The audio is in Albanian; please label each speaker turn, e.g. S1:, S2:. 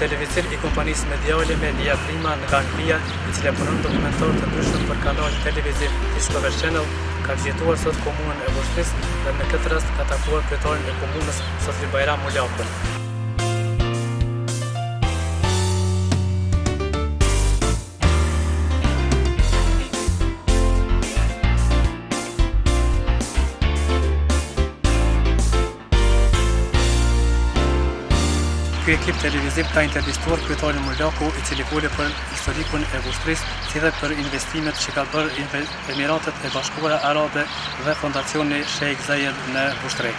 S1: televiziv i kompanisë mediale Media Prima nga Anglia, i cila punon dokumentar të ndryshëm për kanalin televiziv Discovery Channel, ka vizituar sot komunën e Vushtrisë dhe në këtë rast ka takuar kryetarin e komunës Sotri Bajram Mulakun. Ky ekip televiziv ka intervistuar kryetarin Mulaku, i cili foli për historikun e Vushtrisë, si dhe për investimet që ka bërë Emiratet e Bashkuara Arabe dhe Fondacioni Sheikh Zayed në Vushtri.